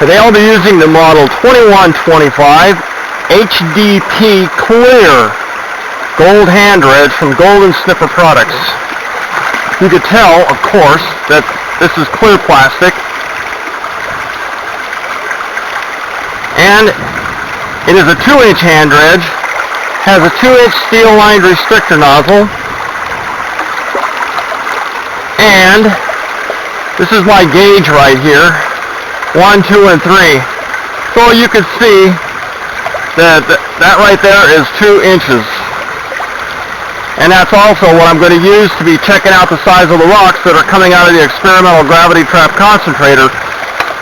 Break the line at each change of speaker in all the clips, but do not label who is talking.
Today I'll be using the model 2125 HDP Clear gold hand dredge from Golden Sniffer Products. You could tell, of course, that this is clear plastic, and it is a 2-inch hand dredge, has a 2-inch steel-lined restrictor nozzle, and this is my gauge right here. 1, 2, and 3. So you can see that right there is 2 inches. And that's also what I'm going to use to be checking out the size of the rocks that are coming out of the experimental gravity trap concentrator.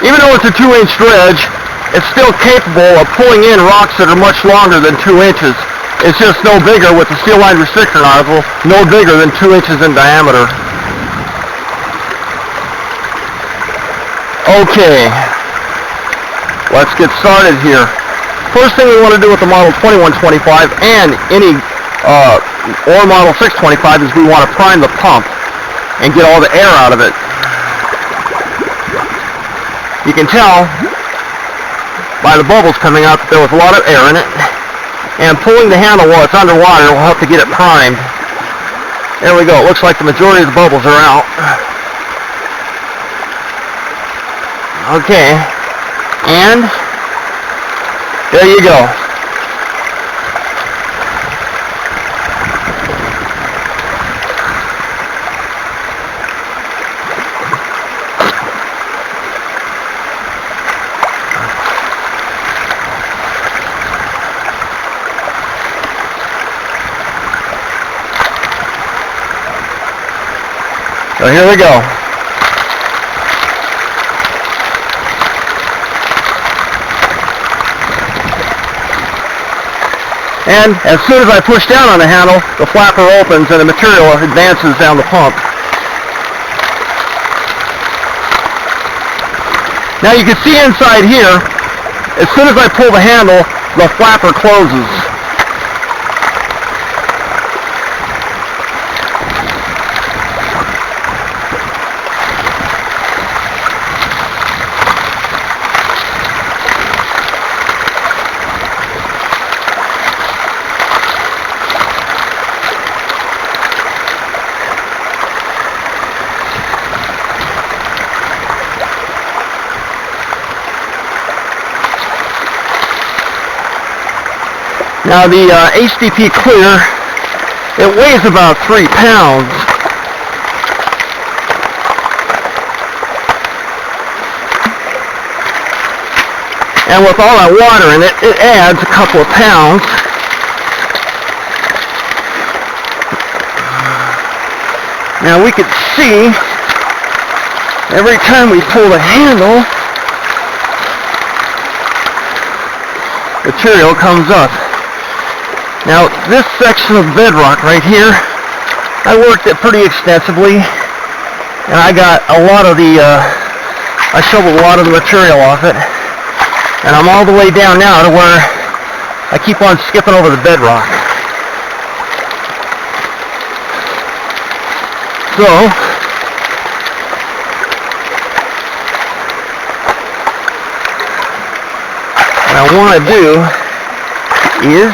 Even though it's a 2-inch dredge, it's still capable of pulling in rocks that are much longer than 2 inches. It's just no bigger with the steel-lined restrictor nozzle, no bigger than 2 inches in diameter. Okay, let's get started here. First thing we want to do with the model 2125 and any or model 625 is we want to prime the pump and get all the air out of it. You can tell by the bubbles coming out that there was a lot of air in it, and pulling the handle while it's underwater will help to get it primed. There we go. It looks like the majority of the bubbles are out. Okay, and there you go. So here we go. And as soon as I push down on the handle, the flapper opens and the material advances down the pump. Now you can see inside here, as soon as I pull the handle, the flapper closes. Now the HDP Clear, it weighs about 3 pounds. And with all that water in it, it adds a couple of pounds. Now we could see, every time we pull the handle, material comes up. Now, this section of bedrock right here, I worked it pretty extensively, and I got a lot of the, I shoveled a lot of the material off it, and I'm all the way down now to where I keep on skipping over the bedrock. So, what I want to do is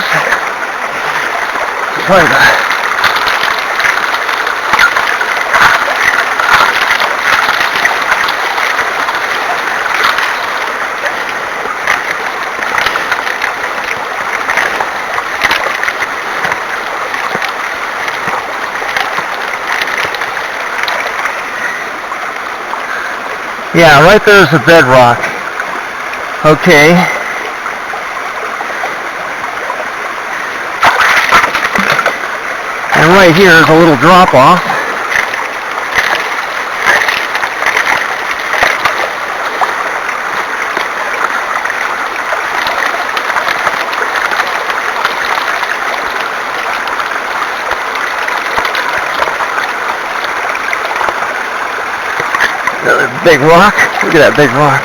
try to yeah, right there's the bedrock. Okay. And right here is a little drop off. Another big rock. Look at that big rock.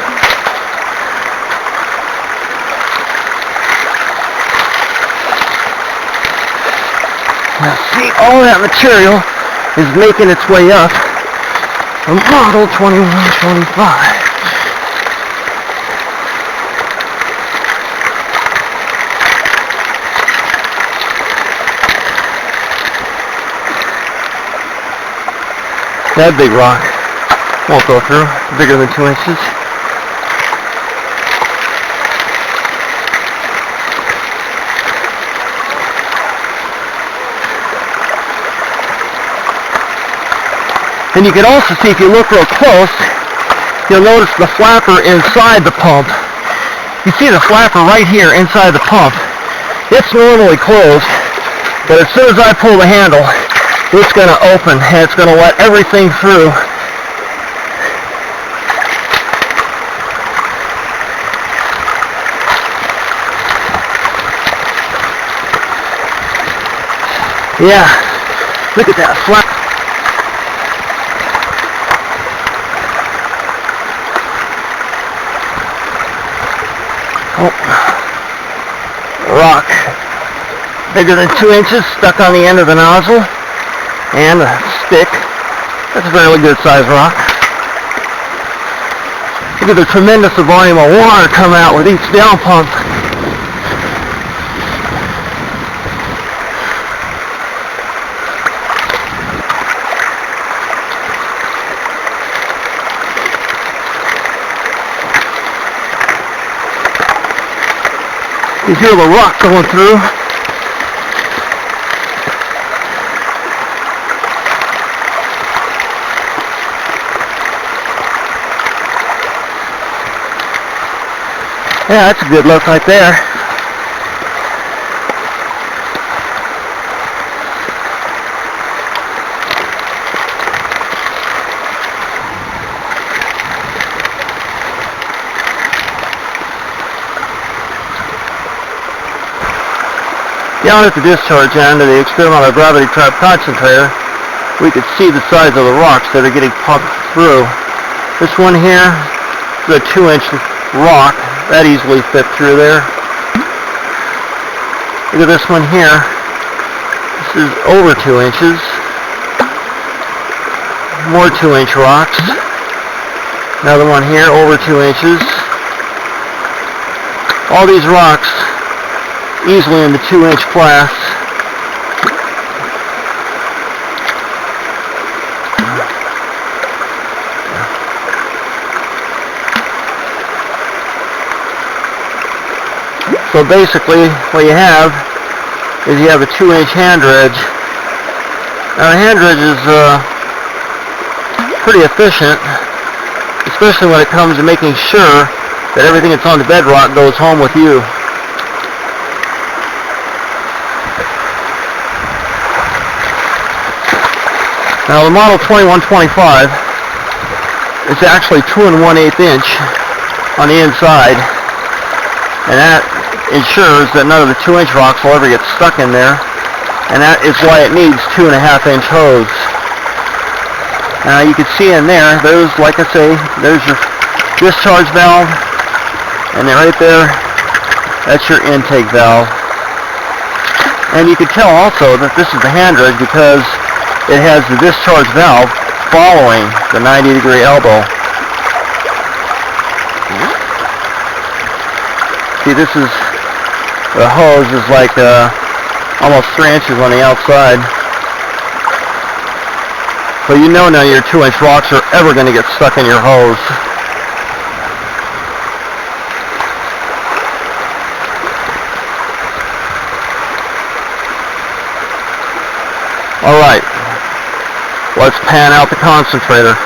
Now see, all that material is making its way up from model 2125. That big rock won't go through, bigger than 2 inches. And you can also see, if you look real close, you'll notice the flapper inside the pump. You see the flapper right here inside the pump. It's normally closed, but as soon as I pull the handle, it's going to open and it's going to let everything through. Yeah, look at that flap. Oh, rock bigger than 2 inches stuck on the end of the nozzle, and a stick. That's a fairly good sized rock. Look at the tremendous volume of water come out with each down pump. You hear the rock going through. Yeah, that's a good look right there. Down at the discharge end of the experimental gravity trap concentrator, we could see the size of the rocks that are getting pumped through. This one here is a 2-inch rock. That easily fit through there. Look at this one here. This is over 2 inches. More 2-inch rocks. Another one here, over 2 inches. All these rocks easily in the 2-inch class. So basically what you have is you have a 2-inch hand dredge. Now the hand dredge is pretty efficient, especially when it comes to making sure that everything that's on the bedrock goes home with you. Now the Model 2125 is actually 2 1/8 inch on the inside, and that ensures that none of the 2-inch rocks will ever get stuck in there, and that is why it needs 2.5-inch hose. Now you can see in there, there's, like I say, there's your discharge valve, and then right there, that's your intake valve. And you can tell also that this is the hand dredge because it has the discharge valve following the 90-degree elbow. See, this is, the hose is like almost 3 inches on the outside. So you know none of your 2-inch rocks are ever going to get stuck in your hose. Alright, let's pan out the concentrator.